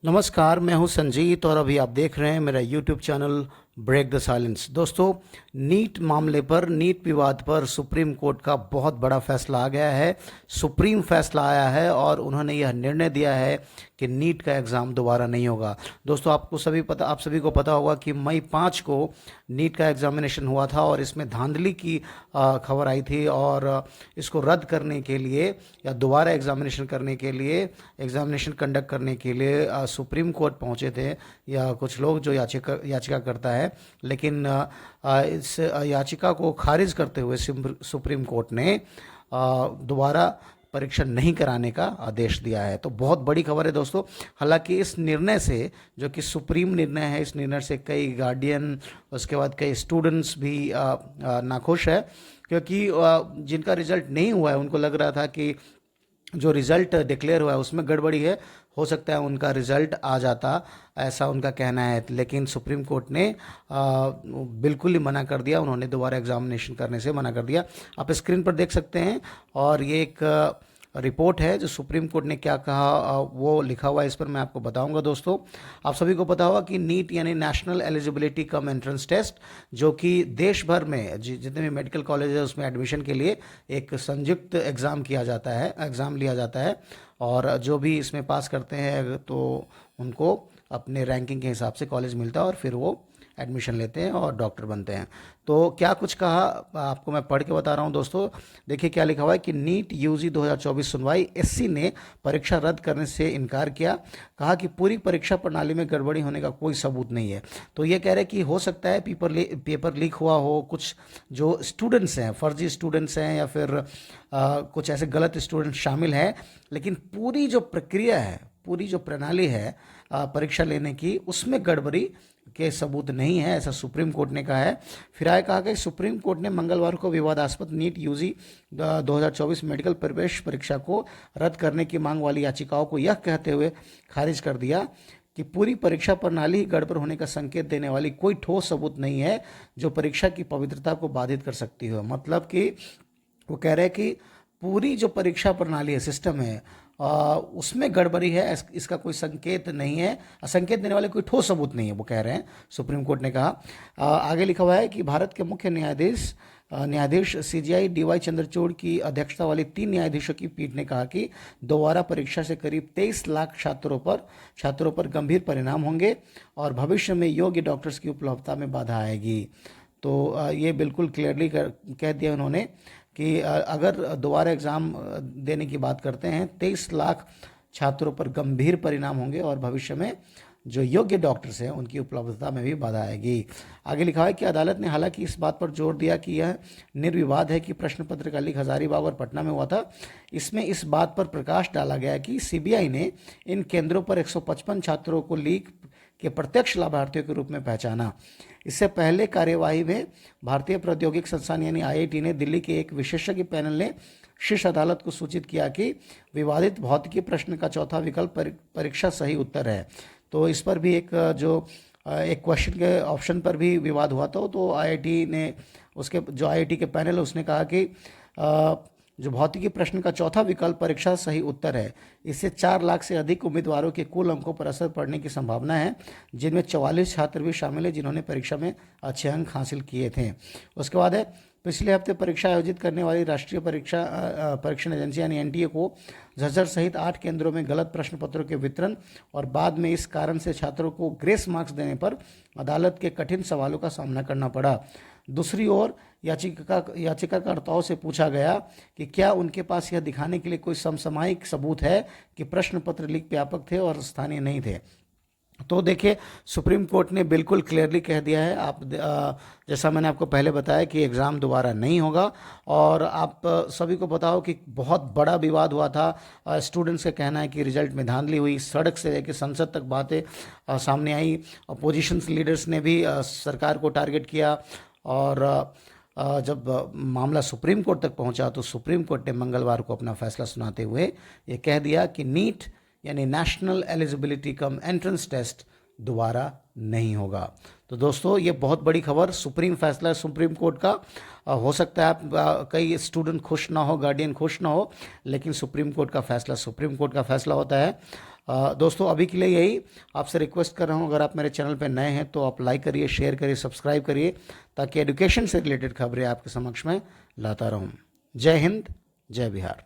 नमस्कार, मैं हूं संजीत और अभी आप देख रहे हैं मेरा YouTube channel break the silence. दोस्तों, नीट मामले पर, नीट विवाद पर सुप्रीम कोर्ट का बहुत बड़ा फैसला आ गया है। सुप्रीम फैसला आया है और उन्होंने यह निर्णय दिया है कि नीट का एग्ज़ाम दोबारा नहीं होगा। दोस्तों, आप सभी को पता होगा कि मई 5 को नीट का एग्जामिनेशन हुआ था और इसमें धांधली की खबर आई थी और इसको रद्द करने के लिए या दोबारा एग्जामिनेशन करने के लिए, एग्जामिनेशन कंडक्ट करने के लिए सुप्रीम कोर्ट पहुंचे थे या कुछ लोग जो याचिका करता है। लेकिन इस याचिका को खारिज करते हुए सुप्रीम कोर्ट ने दोबारा परीक्षा नहीं कराने का आदेश दिया है। तो बहुत बड़ी खबर है दोस्तों। हालांकि इस निर्णय से, जो कि सुप्रीम निर्णय है, इस निर्णय से कई गार्डियन, उसके बाद कई स्टूडेंट्स भी नाखुश है, क्योंकि जिनका रिजल्ट नहीं हुआ है उनको लग रहा था कि जो रिज़ल्ट डिक्लेयर हुआ है उसमें गड़बड़ी है, हो सकता है उनका रिज़ल्ट आ जाता, ऐसा उनका कहना है। लेकिन सुप्रीम कोर्ट ने बिल्कुल ही मना कर दिया, उन्होंने दोबारा एग्जामिनेशन करने से मना कर दिया। आप स्क्रीन पर देख सकते हैं और ये एक रिपोर्ट है जो सुप्रीम कोर्ट ने क्या कहा, वो लिखा हुआ है, इस पर मैं आपको बताऊंगा। दोस्तों, आप सभी को पता होगा कि नीट यानी national eligibility cum entrance test, जो कि देश भर में जितने भी मेडिकल कॉलेज है उसमें एडमिशन के लिए एक संयुक्त एग्ज़ाम लिया जाता है और जो भी इसमें पास करते हैं तो उनको अपने रैंकिंग के हिसाब से कॉलेज मिलता है और फिर वो एडमिशन लेते हैं और डॉक्टर बनते हैं। तो क्या कुछ कहा, आपको मैं पढ़ के बता रहा हूँ। दोस्तों, देखिए क्या लिखा हुआ है कि नीट यूजी 2024 सुनवाई, एससी ने परीक्षा रद्द करने से इनकार किया। कहा कि पूरी परीक्षा प्रणाली में गड़बड़ी होने का कोई सबूत नहीं है। तो ये कह रहे हैं कि हो सकता है पेपर लीक हुआ हो, कुछ जो स्टूडेंट्स हैं, फर्जी स्टूडेंट्स हैं या फिर कुछ ऐसे गलत स्टूडेंट शामिल हैं, लेकिन पूरी जो प्रक्रिया है, पूरी जो प्रणाली है परीक्षा लेने की, उसमें गड़बड़ी के सबूत नहीं है, ऐसा सुप्रीम कोर्ट ने कहा है। फिर आगे कहा कि सुप्रीम कोर्ट ने मंगलवार को विवादास्पद नीट यूजी 2024 मेडिकल प्रवेश परीक्षा को रद्द करने की मांग वाली याचिकाओं को यह कहते हुए खारिज कर दिया कि पूरी परीक्षा प्रणाली गड़बड़ होने का संकेत देने वाली कोई ठोस सबूत नहीं है जो परीक्षा की पवित्रता को बाधित कर सकती हो। मतलब कि वो कह रहे हैं कि पूरी जो परीक्षा प्रणाली है, सिस्टम है, उसमें गड़बड़ी है, इसका कोई संकेत नहीं है, संकेत देने वाले कोई ठोस सबूत नहीं है, वो कह रहे हैं, सुप्रीम कोर्ट ने कहा। आगे लिखा हुआ है कि भारत के मुख्य न्यायाधीश सीजेआई डीवाई चंद्रचूड़ की अध्यक्षता वाली 3 न्यायाधीशों की पीठ ने कहा कि दोबारा परीक्षा से करीब 23 लाख छात्रों पर गंभीर परिणाम होंगे और भविष्य में योग्य डॉक्टर्स की उपलब्धता में बाधा आएगी। तो ये बिल्कुल क्लियरली कह दिया उन्होंने कि अगर दोबारा एग्ज़ाम देने की बात करते हैं, 23 लाख छात्रों पर गंभीर परिणाम होंगे और भविष्य में जो योग्य डॉक्टर्स हैं उनकी उपलब्धता में भी बाधा आएगी। आगे लिखा है कि अदालत ने हालांकि इस बात पर जोर दिया कि यह निर्विवाद है कि प्रश्न पत्र का लीक हजारीबाग और पटना में हुआ था। इसमें इस बात पर प्रकाश डाला गया कि सीबीआई ने इन केंद्रों पर 155 छात्रों को लीक के प्रत्यक्ष लाभार्थियों के रूप में पहचाना। इससे पहले कार्यवाही में भारतीय प्रौद्योगिकी संस्थान यानी आईआईटी ने दिल्ली के एक विशेषज्ञ पैनल ने शीर्ष अदालत को सूचित किया कि विवादित भौतिकी प्रश्न का चौथा विकल्प परीक्षा सही उत्तर है। तो इस पर भी एक क्वेश्चन के ऑप्शन पर भी विवाद हुआ था। तो आईआईटी ने, उसके जो आईआईटी के पैनल है उसने कहा कि जो भौतिकी प्रश्न का चौथा विकल्प परीक्षा सही उत्तर है, इससे 4 लाख से अधिक उम्मीदवारों के कुल अंकों पर असर पड़ने की संभावना है, जिनमें 44 छात्र भी शामिल हैं जिन्होंने परीक्षा में अच्छे अंक हासिल किए थे। उसके बाद है, पिछले हफ्ते परीक्षा आयोजित करने वाली राष्ट्रीय परीक्षण एजेंसी यानी एनटीए को झज्जर सहित 8 केंद्रों में गलत प्रश्न पत्रों के वितरण और बाद में इस कारण से छात्रों को ग्रेस मार्क्स देने पर अदालत के कठिन सवालों का सामना करना पड़ा। दूसरी ओर याचिकाकर्ताओं से पूछा गया कि क्या उनके पास यह दिखाने के लिए कोई समसामयिक सबूत है कि प्रश्न पत्र लीक व्यापक थे और स्थानीय नहीं थे। तो देखिए, सुप्रीम कोर्ट ने बिल्कुल क्लियरली कह दिया है। आप जैसा मैंने आपको पहले बताया कि एग्ज़ाम दोबारा नहीं होगा। और आप सभी को पता हो कि बहुत बड़ा विवाद हुआ था। स्टूडेंट्स का कहना है कि रिजल्ट में धांधली हुई, सड़क से लेकर संसद तक बातें सामने आई। अपोजिशन लीडर्स ने भी सरकार को टारगेट किया और जब मामला सुप्रीम कोर्ट तक पहुंचा तो सुप्रीम कोर्ट ने मंगलवार को अपना फैसला सुनाते हुए ये कह दिया कि नीट यानी national eligibility cum entrance test दोबारा नहीं होगा। तो दोस्तों, ये बहुत बड़ी खबर, सुप्रीम फैसला है सुप्रीम कोर्ट का। हो सकता है आप कई स्टूडेंट खुश ना हो, गार्डियन खुश ना हो, लेकिन सुप्रीम कोर्ट का फैसला होता है। दोस्तों अभी के लिए यही आपसे रिक्वेस्ट कर रहा हूँ, अगर आप मेरे चैनल पर नए हैं तो आप लाइक करिए, शेयर करिए, सब्सक्राइब करिए, ताकि एजुकेशन से रिलेटेड खबरें आपके समक्ष में लाता रहूँ। जय हिंद, जय बिहार।